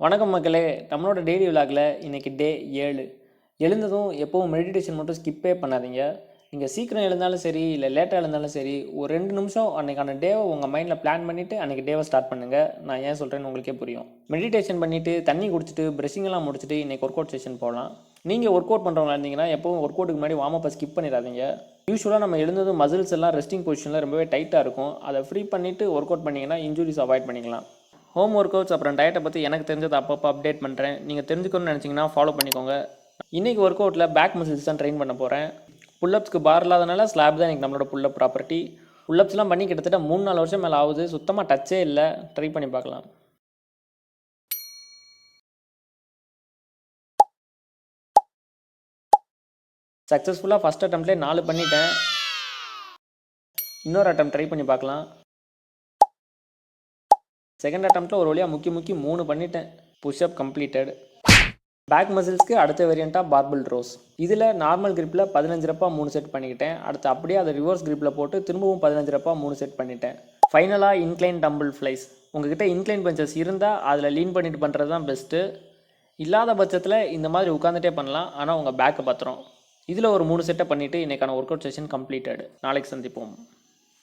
வணக்கம் மக்களே, நம்மளோட டெய்லி விலாகில் இன்றைக்கி டே 7. எழுந்ததும் எப்போவும் மெடிடேஷன் மட்டும் ஸ்கிப்பே பண்ணாதீங்க. நீங்கள் சீக்கிரம் எழுந்தாலும் சரி, இல்லை லேட்டாக எழுந்தாலும் சரி, ஒரு 2 நிமிஷம் அன்றைக்கான டேவை உங்கள் மைண்டில் பிளான் பண்ணிவிட்டு அன்றைக்கி டேவை ஸ்டார்ட் பண்ணுங்கள். நான் ஏன் சொல்கிறேன்னு உங்களுக்கே புரியும். மெடிடேஷன் பண்ணிவிட்டு தண்ணி குடிச்சிட்டு ப்ரெஷ்ஷிங்கெல்லாம் முடிச்சுட்டு இன்றைக்கி ஒர்க் அவுட் செஷன் போகலாம். நீங்கள் ஒர்க் அவுட் பண்ணுறவங்களா இருந்தீங்கன்னா எப்போவும் ஒர்க் அவுட்டுக்கு முன்னாடி வார்ம் அப்பை ஸ்கிப் பண்ணிடாதீங்க. யூஸ்வலாக நம்ம எழுந்ததும் மசில்ஸ் எல்லாம் ரெஸ்டிங் பொசிஷனில் ரொம்பவே டைட்டாக இருக்கும். அதை ஃப்ரீ பண்ணிவிட்டு ஒர்க் அவுட் பண்ணிங்கன்னா இன்ஜுரிஸ் அவாய்ட் பண்ணிக்கலாம். ஹோம் ஒர்க் அவுட்ஸ் அப்புறம் டயட்டை பற்றி எனக்கு தெரிஞ்சதை அப்பப்போ அப்டேட் பண்ணுறேன். நீங்கள் தெரிஞ்சுக்கணும்னு நினச்சிங்கன்னா ஃபாலோ பண்ணிக்கோங்க. இன்றைக்கி ஒர்க் அவுட்டில் பேக் மசில்ஸ் தான் ட்ரெயின் பண்ண போகிறேன். புல்லப்ஸ்க்கு பார் இல்லாதனால ஸ்லாப் தான் எனக்கு நம்மளோட புல்லப் ப்ராப்பர்ட்டி. புல்லப்ஸ்லாம் பண்ணி கிட்டத்தட்ட 3-4 வருஷம் மேலே ஆகுது. சுத்தமாக டச்சே இல்லை. ட்ரை பண்ணி பார்க்கலாம். சக்ஸஸ்ஃபுல்லாக ஃபஸ்ட் அட்டம்ப்ட்லேயே 4 பண்ணிட்டேன். இன்னொரு அட்டம் ட்ரை பண்ணி பார்க்கலாம். செகண்ட் அட்டம்ப்ட்டில் ஒரு வழியாக முக்கி 3 பண்ணிட்டேன். Push-up completed. பேக் மசில்ஸ்க்கு அடுத்த வேரியண்ட்டாக பார்பிள் ரோஸ். இதில் நார்மல் கிரிப்பில் 15 ரெப்பா 3 செட் பண்ணிக்கிட்டேன். அடுத்து அப்படியே அதை ரிவர்ஸ் கிரிப்பில் போட்டு திரும்பவும் 15 ரெப்பா 3 செட் பண்ணிட்டேன். ஃபைனலாக இன்க்ளைன் டம்பிள் ஃப்ளைஸ். உங்ககிட்ட இன்க்ளைன் பெஞ்சஸ் இருந்தால் அதில் லீன் பண்ணிட்டு பண்ணுறது தான் பெஸ்ட்டு. இல்லாத பட்சத்தில் இந்த மாதிரி உட்காந்துட்டே பண்ணலாம். ஆனால் உங்கள் பேக்கை பத்திரம். இதில் ஒரு 3 செட்டை பண்ணிவிட்டு இன்றைக்கான ஒர்க் அவுட் செஷன் கம்ப்ளீட்டட். நாளைக்கு சந்திப்போம்.